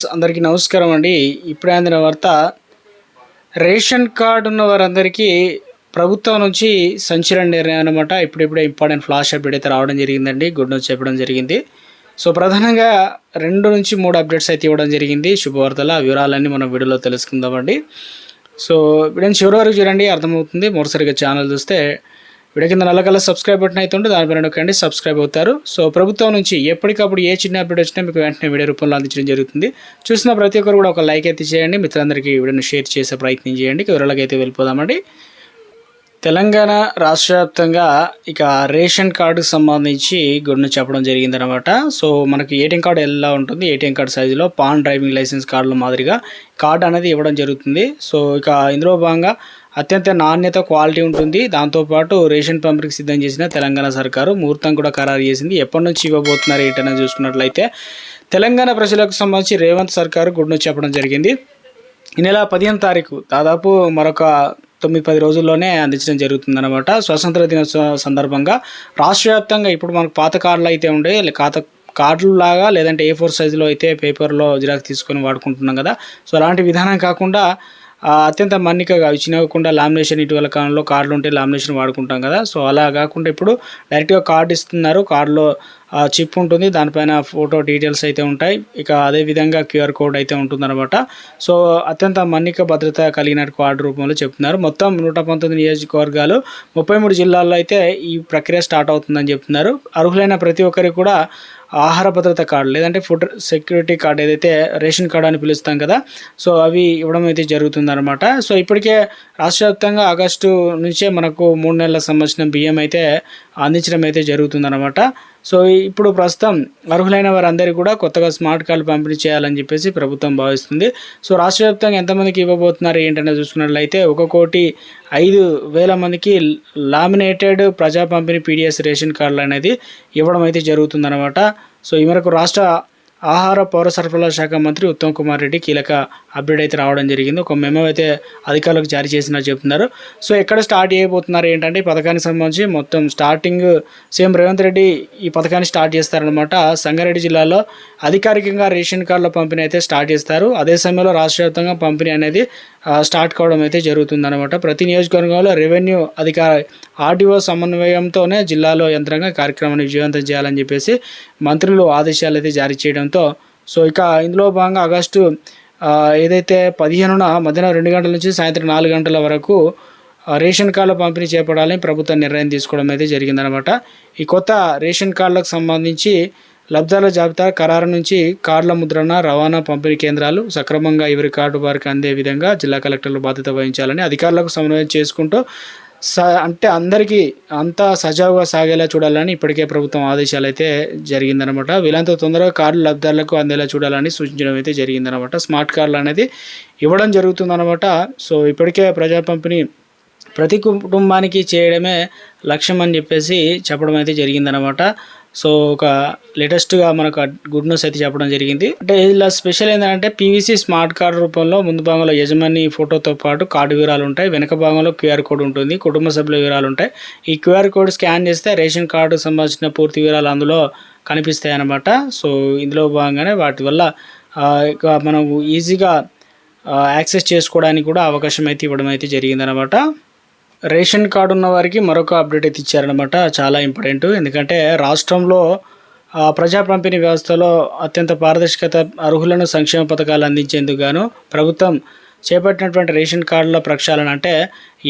అందరికీ నమస్కారం అండి. ఇప్పుడే అందిన వార్త, రేషన్ కార్డు ఉన్న వారందరికీ ప్రభుత్వం నుంచి సంచలన నిర్ణయం అనమాట. ఇప్పుడిప్పుడే ఇంపార్టెంట్ ఫ్లాష్ అప్డేట్ అయితే రావడం జరిగిందండి. గుడ్ న్యూస్ చెప్పడం జరిగింది. సో ప్రధానంగా 2 నుంచి 3 అప్డేట్స్ అయితే ఇవ్వడం జరిగింది. శుభవార్తల వివరాలన్నీ మనం వీడియోలో తెలుసుకుందామండి. సో వీడియోని చివరి వరకు చూడండి, అర్థమవుతుంది. మొదటిసారిగా ఛానల్ చూస్తే వీడియో కింద నల్ల కలర్ సబ్స్క్రైబ్ బటన్ అయితే ఉంటుంది, దానిపైన నొక్కండి, సబ్స్క్రైబ్ అవుతారు. సో ప్రభుత్వం నుంచి ఎప్పటికప్పుడు ఏ చిన్న అప్డేట్ వచ్చినా మీకు వెంటనే వీడియో రూపంలో అందించడం జరుగుతుంది. చూసిన ప్రతి ఒక్కరు కూడా ఒక లైక్ అయితే చేయండి, మిత్రులందరికీ వీడియోని షేర్ చేసే ప్రయత్నం చేయండి. వివరాలకి అయితే వెళ్ళిపోదామండి. తెలంగాణ రాష్ట్ర వ్యాప్తంగా ఇక రేషన్ కార్డుకు సంబంధించి గుడ్ను చెప్పడం జరిగిందనమాట. సో మనకి ఏటీఎం కార్డు ఎలా ఉంటుంది, ఏటీఎం కార్డు సైజులో పాన్ డ్రైవింగ్ లైసెన్స్ కార్డుల మాదిరిగా కార్డు అనేది ఇవ్వడం జరుగుతుంది. సో ఇక ఇందులో భాగంగా అత్యంత నాణ్యత క్వాలిటీ ఉంటుంది. దాంతోపాటు రేషన్ పంపిణీకి సిద్ధం చేసిన తెలంగాణ సర్కారు ముహూర్తం కూడా ఖరారు చేసింది. ఎప్పటి నుంచి ఇవ్వబోతున్నారు ఏంటనేది చూసుకున్నట్లయితే తెలంగాణ ప్రజలకు సంబంధించి రేవంత్ సర్కారు గుడ్ను చెప్పడం జరిగింది. ఈ నెల 15వ తారీఖు, దాదాపు మరొక 9-10 రోజుల్లోనే అందించడం జరుగుతుందన్నమాట. స్వాతంత్ర దినోత్సవ సందర్భంగా రాష్ట్ర వ్యాప్తంగా ఇప్పుడు మనకు పాత కార్డులు అయితే ఉండే కార్డులు లాగా, లేదంటే A4 సైజులో అయితే పేపర్లో జిరాక్స్ తీసుకొని వాడుకుంటున్నాం కదా. సో అలాంటి విధానం కాకుండా అత్యంత మన్నికగా చిన్నకుండా లామినేషన్, ఇటీవల కాలంలో కార్డులు ఉంటే లామినేషన్ వాడుకుంటాం కదా. సో అలా కాకుండా ఇప్పుడు డైరెక్ట్గా కార్డు ఇస్తున్నారు. కార్డులో చిప్ ఉంటుంది, దానిపైన ఫోటో డీటెయిల్స్ అయితే ఉంటాయి. ఇక అదేవిధంగా QR కోడ్ అయితే ఉంటుందన్నమాట. సో అత్యంత మన్నిక భద్రత కలిగిన కార్డు రూపంలో చెప్తున్నారు. మొత్తం 119 నియోజకవర్గాలు, 33 జిల్లాల్లో అయితే ఈ ప్రక్రియ స్టార్ట్ అవుతుందని చెప్తున్నారు. అర్హులైన ప్రతి ఒక్కరికి కూడా ఆహార భద్రత కార్డు, లేదంటే ఫుడ్ సెక్యూరిటీ కార్డు, ఏదైతే రేషన్ కార్డు అని పిలుస్తాం కదా, సో అవి ఇవ్వడం అయితే జరుగుతుందన్నమాట. సో ఇప్పటికే రాష్ట్ర వ్యాప్తంగా ఆగస్టు నుంచే మనకు 3 నెలల సంబంధించిన బియ్యం అయితే అందించడం అయితే జరుగుతుందన్నమాట. సో ఇప్పుడు ప్రస్తుతం అర్హులైన వారందరికీ కూడా కొత్తగా స్మార్ట్ కార్డు పంపిణీ చేయాలని చెప్పేసి ప్రభుత్వం భావిస్తుంది. సో రాష్ట్ర వ్యాప్తంగా ఎంతమందికి ఇవ్వబోతున్నారు ఏంటనేది చూసుకున్నట్లయితే 1,05,000 మందికి లామినేటెడ్ ప్రజా పంపిణీ PDS రేషన్ కార్డులు అనేది ఇవ్వడం అయితే జరుగుతుందన్నమాట. సో ఈ మేరకు రాష్ట్ర ఆహార పౌర సరఫరాల శాఖ మంత్రి ఉత్తమ్ కుమార్ రెడ్డి కీలక అప్డేట్ అయితే రావడం జరిగింది. ఒక మెమో అయితే అధికారులకు జారీ చేసినట్టు చెప్తున్నారు. సో ఎక్కడ స్టార్ట్ చేయబోతున్నారు ఏంటంటే, ఈ పథకానికి సంబంధించి మొత్తం స్టార్టింగ్ సీఎం రేవంత్ రెడ్డి ఈ పథకాన్ని స్టార్ట్ చేస్తారనమాట. సంగారెడ్డి జిల్లాలో అధికారికంగా రేషన్ కార్డుల పంపిణీ అయితే స్టార్ట్ చేస్తారు. అదే సమయంలో రాష్ట్ర వ్యాప్తంగా పంపిణీ అనేది స్టార్ట్ కావడం అయితే జరుగుతుందన్నమాట. ప్రతి నియోజకవర్గంలో రెవెన్యూ అధికారి RDO సమన్వయంతోనే జిల్లాలో యంత్రంగా కార్యక్రమాన్ని విజయవంతం చేయాలని చెప్పేసి మంత్రులు ఆదేశాలు అయితే జారీ చేయడంతో, సో ఇక ఇందులో భాగంగా ఆగస్టు ఏదైతే 15న మధ్యాహ్నం 2 గంటల నుంచి సాయంత్రం 4 గంటల వరకు రేషన్ కార్డుల పంపిణీ చేపడాలని ప్రభుత్వం నిర్ణయం తీసుకోవడం అయితే జరిగిందనమాట. ఈ కొత్త రేషన్ కార్డులకు సంబంధించి లబ్ధాల జాబితా ఖరారు నుంచి కార్డుల ముద్రణ, రవాణా, పంపిణీ కేంద్రాలు సక్రమంగా ఎవరి కార్డు వారికి అందే విధంగా జిల్లా కలెక్టర్లు బాధ్యత వహించాలని అధికారులకు సమన్వయం చేసుకుంటూ అంటే అందరికీ అంతా సజావుగా సాగేలా చూడాలని ఇప్పటికే ప్రభుత్వం ఆదేశాలు అయితే జరిగిందనమాట. వీళ్ళంతా తొందరగా కార్డులు లబ్ధాలకు అందేలా చూడాలని సూచించడం అయితే జరిగిందనమాట. స్మార్ట్ కార్డులు అనేది ఇవ్వడం జరుగుతుందనమాట. సో ఇప్పటికే ప్రజా పంపిణీ ప్రతి కుటుంబానికి చేయడమే లక్ష్యం అని చెప్పేసి చెప్పడం అయితే జరిగిందనమాట. సో ఒక లేటెస్ట్గా మనకు గుడ్ న్యూస్ అయితే చెప్పడం జరిగింది. అంటే ఇలా స్పెషల్ ఏంటంటే PVC స్మార్ట్ కార్డు రూపంలో ముందు భాగంలో యజమాని ఫోటోతో పాటు కార్డు వివరాలు ఉంటాయి, వెనక భాగంలో QR కోడ్ ఉంటుంది, కుటుంబ సభ్యుల వివరాలు ఉంటాయి. ఈ QR కోడ్ స్కాన్ చేస్తే రేషన్ కార్డుకు సంబంధించిన పూర్తి వివరాలు అందులో కనిపిస్తాయి అన్నమాట. సో ఇందులో భాగంగానే వాటి వల్ల ఇక మనం ఈజీగా యాక్సెస్ చేసుకోవడానికి కూడా అవకాశం అయితే ఇవ్వడం అయితే జరిగిందనమాట. రేషన్ కార్డు ఉన్న వారికి మరొక అప్డేట్ అయితే ఇచ్చారనమాట. చాలా ఇంపార్టెంట్, ఎందుకంటే రాష్ట్రంలో ప్రజా పంపిణీ వ్యవస్థలో అత్యంత పారదర్శకత, అర్హులను సంక్షేమ పథకాలు అందించేందుకు గాను ప్రభుత్వం చేపట్టినటువంటి రేషన్ కార్డుల ప్రక్షాళన, అంటే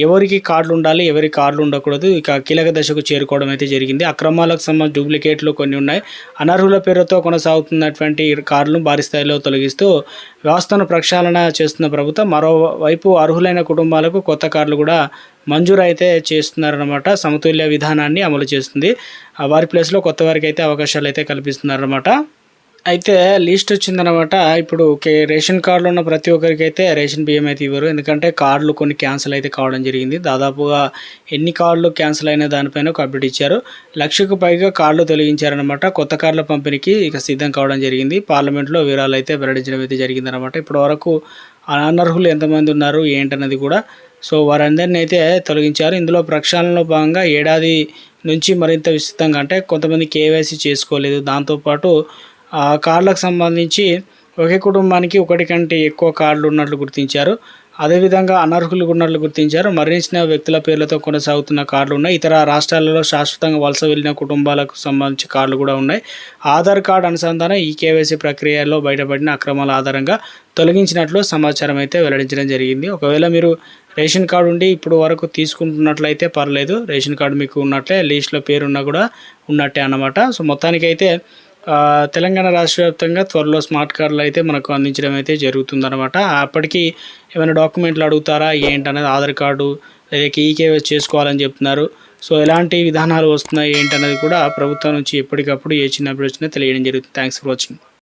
ఎవరికి కార్డులు ఉండాలి, ఎవరికి కార్డులు ఉండకూడదు, ఇక కీలక దశకు చేరుకోవడం అయితే జరిగింది. అక్రమాలకు సంబంధించి డూప్లికేట్లు కొన్ని ఉన్నాయి. అనర్హుల పేరుతో కొనసాగుతున్నటువంటి కార్డులను భారీ స్థాయిలో తొలగిస్తూ వ్యవస్థను ప్రక్షాళన చేస్తున్న ప్రభుత్వం మరోవైపు అర్హులైన కుటుంబాలకు కొత్త కార్డులు కూడా మంజూరు అయితే చేస్తున్నారనమాట. సమతుల్య విధానాన్ని అమలు చేస్తుంది. వారి ప్లేస్లో కొత్త వారికి అయితే అవకాశాలు అయితే కల్పిస్తున్నారనమాట. అయితే లిస్ట్ వచ్చిందనమాట. ఇప్పుడు రేషన్ కార్డులు ఉన్న ప్రతి ఒక్కరికి అయితే రేషన్ బియ్యం అయితే ఇవ్వరు, ఎందుకంటే కార్డులు కొన్ని క్యాన్సిల్ అయితే కావడం జరిగింది. దాదాపుగా ఎన్ని కార్డులు క్యాన్సిల్ అయిన దానిపైన ఒక అప్డేట్ ఇచ్చారు. 1,00,000కు పైగా కార్డులు తొలగించారనమాట. కొత్త కార్డుల పంపిణీకి ఇక సిద్ధం కావడం జరిగింది. పార్లమెంట్లో వివరాలు అయితే వెల్లడించడం అయితే జరిగిందనమాట. ఇప్పటి వరకు అనర్హులు ఎంతమంది ఉన్నారు ఏంటన్నది కూడా, సో వారందరినీ అయితే తొలగించారు. ఇందులో ప్రక్షాళనలో భాగంగా ఏడాది నుంచి మరింత విస్తృతంగా, అంటే కొంతమంది KYC చేసుకోలేదు, దాంతోపాటు కార్డులకు సంబంధించి ఒకే కుటుంబానికి ఒకటి కంటే ఎక్కువ కార్డులు ఉన్నట్లు గుర్తించారు. అదేవిధంగా అనర్హులుగా ఉన్నట్లు గుర్తించారు. మరణించిన వ్యక్తుల పేర్లతో కొనసాగుతున్న కార్డులు ఉన్నాయి. ఇతర రాష్ట్రాలలో శాశ్వతంగా వలస వెళ్ళిన కుటుంబాలకు సంబంధించి కార్డులు కూడా ఉన్నాయి. ఆధార్ కార్డు అనుసంధానం ఈ కేవైసీ ప్రక్రియలో బయటపడిన అక్రమాల ఆధారంగా తొలగించినట్లు సమాచారం అయితే వెల్లడించడం జరిగింది. ఒకవేళ మీరు రేషన్ కార్డు ఉండి ఇప్పుడు వరకు తీసుకుంటున్నట్లయితే పర్లేదు. రేషన్ కార్డు మీకు ఉన్నట్లే, లిస్ట్లో పేరున్నా కూడా ఉన్నట్టే అన్నమాట. సో మొత్తానికైతే తెలంగాణ రాష్ట్ర వ్యాప్తంగా త్వరలో స్మార్ట్ కార్డులు అయితే మనకు అందించడం అయితే జరుగుతుందన్నమాట. అప్పటికి ఏమైనా డాక్యుమెంట్లు అడుగుతారా ఏంటనేది, ఆధార్ కార్డు లేదా ఈకేవైసీ చేసుకోవాలని చెప్తున్నారు. సో ఎలాంటి విధానాలు వస్తున్నాయి ఏంటనేది కూడా ప్రభుత్వం నుంచి ఎప్పటికప్పుడు ఏ చిన్న అప్డేట్స్ తెలియడం జరుగుతుంది. Thanks for watching.